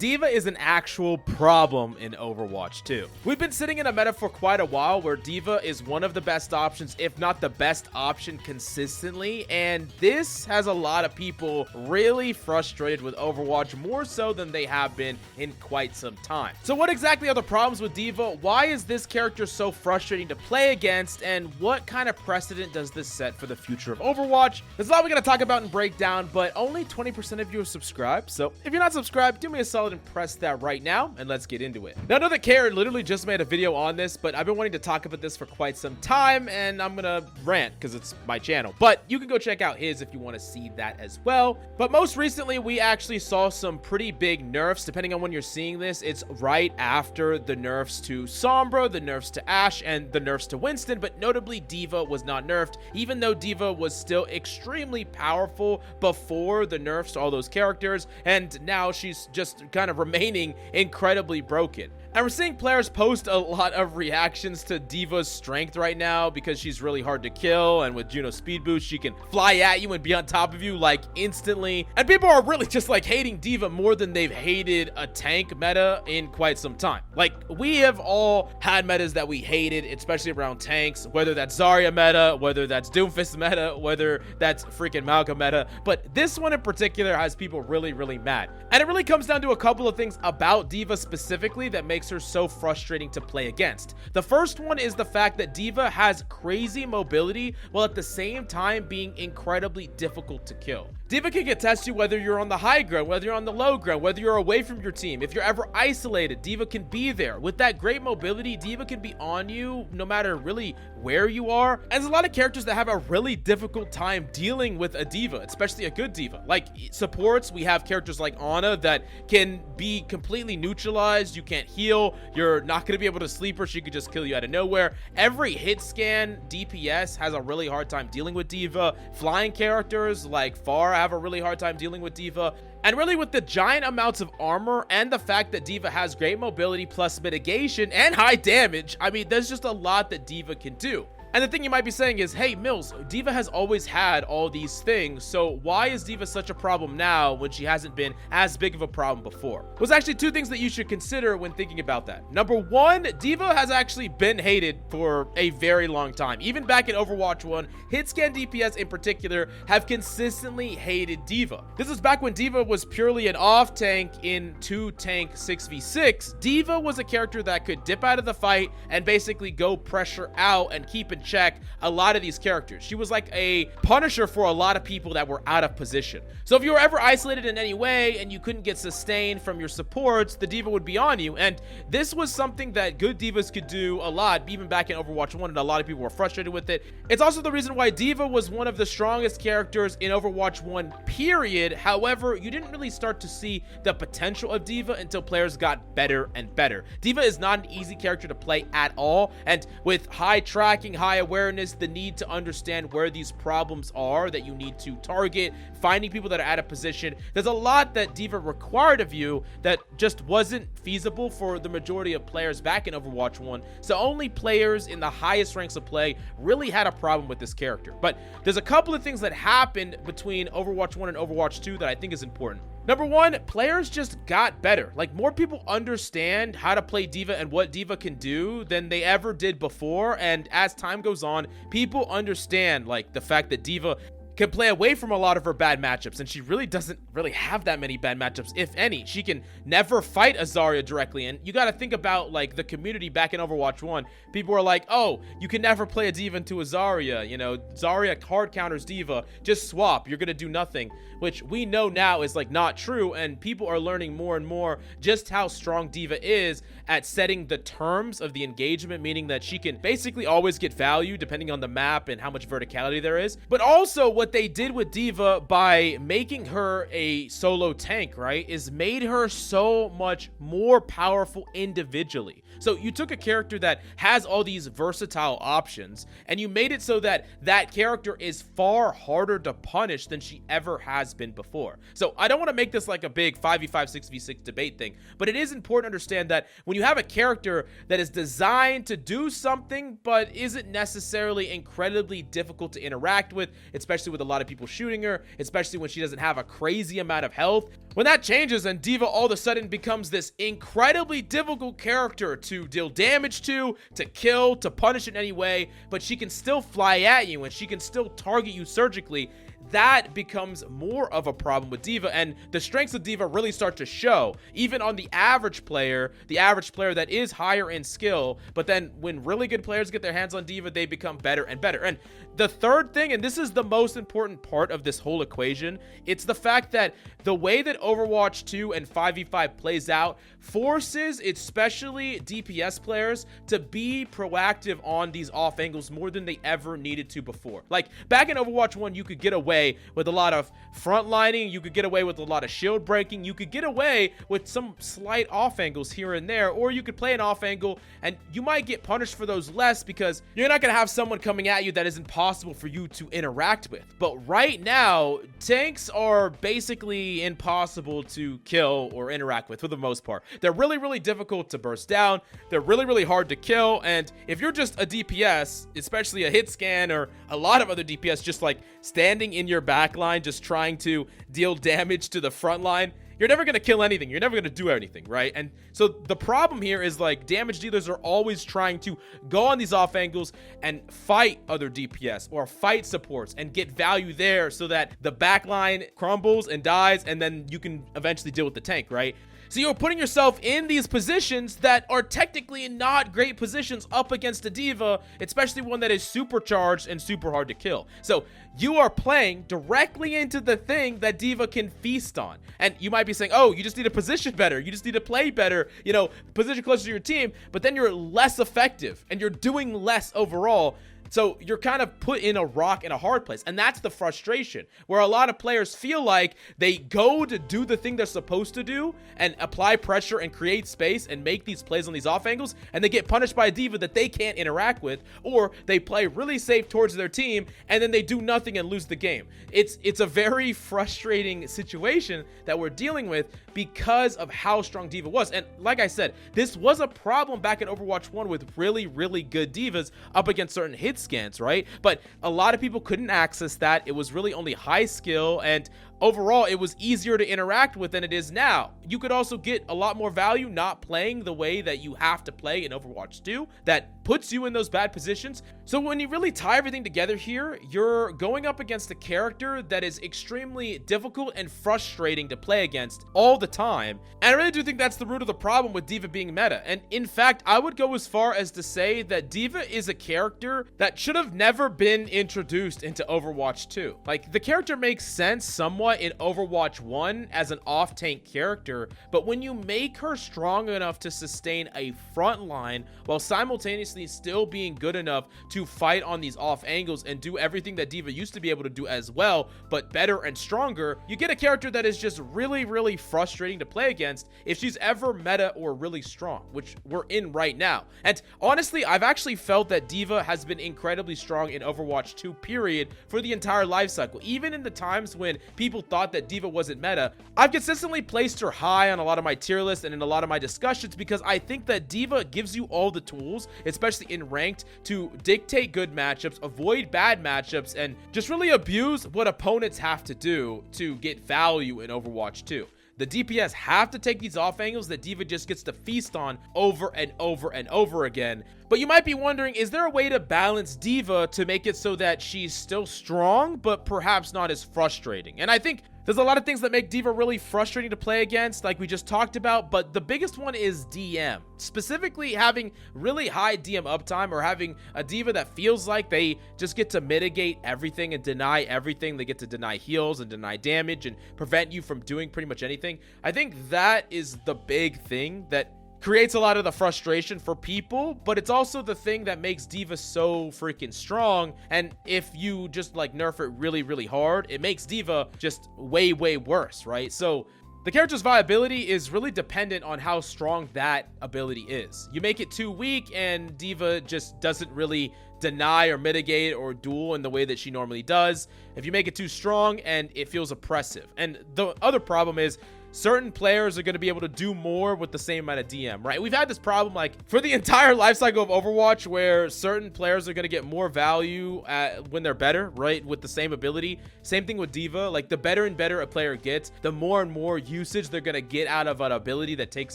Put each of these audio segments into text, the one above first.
D.Va is an actual problem in Overwatch 2. We've been sitting in a meta for quite a while where D.Va is one of the best options, if not the best option consistently, and this has a lot of people really frustrated with Overwatch, more so than they have been in quite some time. So what exactly are the problems with D.Va? Why is this character so frustrating to play against, and what kind of precedent does this set for the future of Overwatch? There's a lot we're going to talk about and break down, but only 20% of you are subscribed, so if you're not subscribed, do me a solid and press that right now, and let's get into it. Now, I know that Karen literally just made a video on this, but I've been wanting to talk about this for quite some time, and I'm gonna rant because it's my channel, but you can go check out his if you want to see that as well. But most recently, we actually saw some pretty big nerfs. Depending on when you're seeing this, it's right after the nerfs to Sombra, the nerfs to Ashe, and the nerfs to Winston, but notably D.Va was not nerfed, even though D.Va was still extremely powerful before the nerfs to all those characters, and now she's just kind of remaining incredibly broken. And we're seeing players post a lot of reactions to D.Va's strength right now because she's really hard to kill, and with Juno speed boost she can fly at you and be on top of you like instantly, and people are really just like hating D.Va more than they've hated a tank meta in quite some time. Like, we have all had metas that we hated, especially around tanks, whether that's Zarya meta, whether that's Doomfist meta, whether that's freaking Malcolm meta, but this one in particular has people really mad. And it really comes down to a couple of things about D.Va specifically that makes her so frustrating to play against. The first one is the fact that D.Va has crazy mobility while at the same time being incredibly difficult to kill. D.Va can get test you whether you're on the high ground, whether you're on the low ground, whether you're away from your team. If you're ever isolated, D.Va can be there. With that great mobility, D.Va can be on you no matter really where you are. And there's a lot of characters that have a really difficult time dealing with a D.Va, especially a good D.Va. Like supports, we have characters like Ana that can be completely neutralized. You can't heal. You're not going to be able to sleep her. She could just kill you out of nowhere. Every hit scan DPS has a really hard time dealing with D.Va. Flying characters like Pharah have a really hard time dealing with D.Va. And really, with the giant amounts of armor and the fact that D.Va has great mobility plus mitigation and high damage, I mean, there's just a lot that D.Va can do. And the thing you might be saying is, hey, Mills, D.Va has always had all these things, so why is D.Va such a problem now when she hasn't been as big of a problem before? Well, there's actually two things that you should consider when thinking about that. Number one, D.Va has actually been hated for a very long time. Even back in Overwatch 1, hitscan DPS in particular have consistently hated D.Va. This is back when D.Va was purely an off tank in 2-tank 6v6. D.Va was a character that could dip out of the fight and basically go pressure out and keep in check a lot of these characters. She was like a punisher for a lot of people that were out of position. So if you were ever isolated in any way and you couldn't get sustained from your supports, the D.Va would be on you. And this was something that good D.Vas could do a lot, even back in Overwatch 1, and a lot of people were frustrated with it. It's also the reason why D.Va was one of the strongest characters in Overwatch 1, period. However, you didn't really start to see the potential of D.Va until players got better and better. D.Va is not an easy character to play at all, and with high tracking, high awareness, the need to understand where these problems are that you need to target, finding people that are out of position, there's a lot that D.Va required of you that just wasn't feasible for the majority of players back in Overwatch 1. So only players in the highest ranks of play really had a problem with this character. But there's a couple of things that happened between Overwatch 1 and Overwatch 2 that I think is important. Number one, players just got better. Like, more people understand how to play D.Va and what D.Va can do than they ever did before. And as time goes on, people understand, like, the fact that D.Va can play away from a lot of her bad matchups, and she really doesn't really have that many bad matchups, if any. She can never fight a Zarya directly, and you got to think about, like, the community back in Overwatch 1. People are like, oh, you can never play a D.Va into a Zarya, you know, Zarya hard counters D.Va, just swap, you're gonna do nothing, which we know now is, like, not true, and people are learning more and more just how strong D.Va is at setting the terms of the engagement, meaning that she can basically always get value depending on the map and how much verticality there is. But also, what they did with D.Va by making her a solo tank, right, is made her so much more powerful individually. So you took a character that has all these versatile options and you made it so that that character is far harder to punish than she ever has been before. So I don't want to make this like a big 5v5, 6v6 debate thing, but it is important to understand that when you have a character that is designed to do something but isn't necessarily incredibly difficult to interact with, especially with a lot of people shooting her, especially when she doesn't have a crazy amount of health. When that changes and D.Va all of a sudden becomes this incredibly difficult character to deal damage to kill, to punish in any way, but she can still fly at you and she can still target you surgically, that becomes more of a problem with D.Va, and the strengths of D.Va really start to show, even on the average player that is higher in skill. But then when really good players get their hands on D.Va, they become better and better. And the third thing, and this is the most important part of this whole equation, it's the fact that the way that Overwatch 2 and 5v5 plays out forces especially DPS players to be proactive on these off angles more than they ever needed to before. Like back in Overwatch 1, you could get away with a lot of frontlining, you could get away with a lot of shield breaking, you could get away with some slight off angles here and there, or you could play an off angle and you might get punished for those less because you're not going to have someone coming at you that isn't possible for you to interact with. But right now, tanks are basically impossible to kill or interact with for the most part. They're really, really difficult to burst down. They're really, really hard to kill. And if you're just a DPS, especially a hit scan or a lot of other DPS, just like standing in your back line, just trying to deal damage to the front line, you're never going to kill anything. You're never going to do anything, right? And so the problem here is like damage dealers are always trying to go on these off angles and fight other DPS or fight supports and get value there so that the back line crumbles and dies, and then you can eventually deal with the tank, right? So you're putting yourself in these positions that are technically not great positions up against a D.Va, especially one that is supercharged and super hard to kill. So you are playing directly into the thing that D.Va can feast on. And you might be saying, oh, you just need to position better. You just need to play better, you know, position closer to your team, but then you're less effective and you're doing less overall. So you're kind of put in a rock in a hard place. And that's the frustration, where a lot of players feel like they go to do the thing they're supposed to do and apply pressure and create space and make these plays on these off angles, and they get punished by a D.Va that they can't interact with, or they play really safe towards their team and then they do nothing and lose the game. It's a very frustrating situation that we're dealing with because of how strong D.Va was. And like I said, this was a problem back in Overwatch 1 with really, really good D.Vas up against certain hit scans, right? But a lot of people couldn't access that. It was really only high skill, and overall it was easier to interact with than it is now. You could also get a lot more value not playing the way that you have to play in Overwatch 2 that puts you in those bad positions. So when you really tie everything together here, you're going up against a character that is extremely difficult and frustrating to play against all the time. And I really do think that's the root of the problem with D.Va being meta. And in fact, I would go as far as to say that D.Va is a character that should have never been introduced into Overwatch 2. Like, the character makes sense somewhat in Overwatch 1 as an off-tank character, but when you make her strong enough to sustain a front line while simultaneously still being good enough to fight on these off angles and do everything that D.Va used to be able to do as well, but better and stronger, you get a character that is just really, really frustrating to play against if she's ever meta or really strong, which we're in right now. And honestly, I've actually felt that D.Va has been incredibly strong in Overwatch 2, period, for the entire life cycle. Even in the times when people thought that D.Va wasn't meta, I've consistently placed her high on a lot of my tier lists and in a lot of my discussions because I think that D.Va gives you all the tools, especially in ranked, to dictate good matchups, avoid bad matchups, and just really abuse what opponents have to do to get value in Overwatch 2. The DPS have to take these off angles that D.Va just gets to feast on over and over and over again. But you might be wondering, is there a way to balance D.Va to make it so that she's still strong, but perhaps not as frustrating? And I think there's a lot of things that make D.Va really frustrating to play against, like we just talked about, but the biggest one is DM. Specifically, having really high DM uptime, or having a D.Va that feels like they just get to mitigate everything and deny everything. They get to deny heals and deny damage and prevent you from doing pretty much anything. I think that is the big thing that creates a lot of the frustration for people, but it's also the thing that makes D.Va so freaking strong. And if you just like nerf it really, really hard, it makes D.Va just way, way worse, right? So the character's viability is really dependent on how strong that ability is. You make it too weak and D.Va just doesn't really deny or mitigate or duel in the way that she normally does. If you make it too strong, and it feels oppressive. And the other problem is certain players are going to be able to do more with the same amount of DM, right? We've had this problem like for the entire life cycle of Overwatch where certain players are going to get more value when they're better, right? With the same ability. Same thing with D.Va. Like the better and better a player gets, the more and more usage they're going to get out of an ability that takes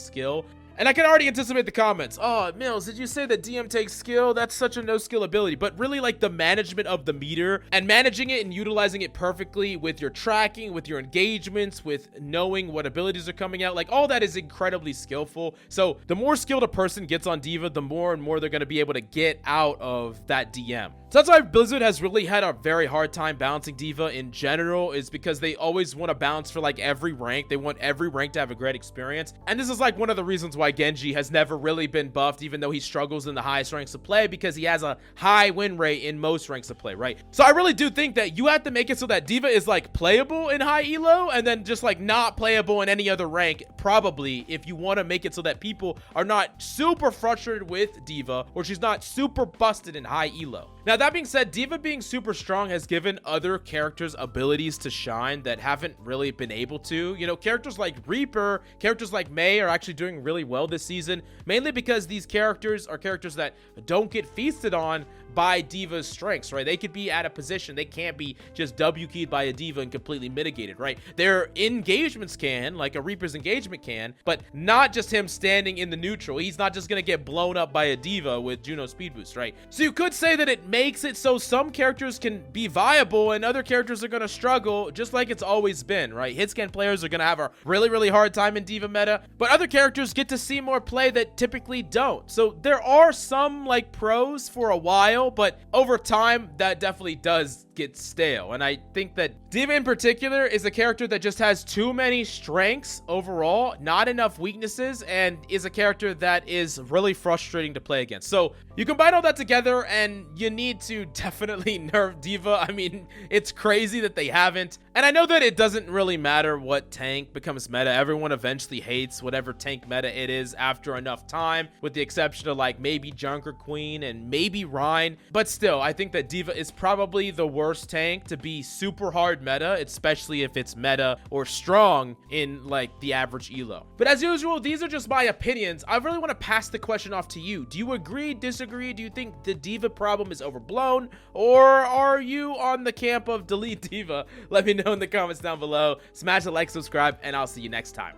skill. And I can already anticipate the comments. Oh, Mills, did you say that DM takes skill? That's such a no-skill ability. But really, like, the management of the meter and managing it and utilizing it perfectly with your tracking, with your engagements, with knowing what abilities are coming out, like, all that is incredibly skillful. So the more skilled a person gets on D.Va, the more and more they're going to be able to get out of that DM. So that's why Blizzard has really had a very hard time balancing D.Va in general, is because they always want to balance for, like, every rank. They want every rank to have a great experience. And this is, like, one of the reasons why Genji has never really been buffed, even though he struggles in the highest ranks of play, because he has a high win rate in most ranks of play, right? So I really do think that you have to make it so that D.Va is like playable in high elo and then just like not playable in any other rank, probably, if you want to make it so that people are not super frustrated with D.Va or she's not super busted in high elo. Now, that being said, D.Va being super strong has given other characters abilities to shine that haven't really been able to. You know, characters like Reaper, characters like Mei are actually doing really well this season, mainly because these characters are characters that don't get feasted on by D.Va's strengths, right? They could be at a position, they can't be just W keyed by a D.Va and completely mitigated, right? Their engagements can, like a Reaper's engagement can, but not just him standing in the neutral. He's not just gonna get blown up by a D.Va with Juno speed boost, right? So you could say that it makes it so some characters can be viable and other characters are gonna struggle, just like it's always been, right? Hitscan players are gonna have a really hard time in D.Va meta, but other characters get to see more play that typically don't. So there are some like pros for a while, but over time that definitely does get stale. And I think that D.Va in particular is a character that just has too many strengths overall, not enough weaknesses, and is a character that is really frustrating to play against. So you combine all that together and you need to definitely nerf D.Va. I mean, it's crazy that they haven't. And I know that it doesn't really matter what tank becomes meta. Everyone eventually hates whatever tank meta it is after enough time, with the exception of like maybe Junker Queen and maybe Rhine. But still, I think that D.Va is probably the worst tank to be super hard meta, especially if it's meta or strong in like the average elo. But as usual, these are just my opinions. I really want to pass the question off to you. Do you agree, disagree? Do you think the D.Va problem is overblown, or are you on the camp of delete D.Va? Let me know in the comments down below. Smash the like, subscribe, and I'll see you next time.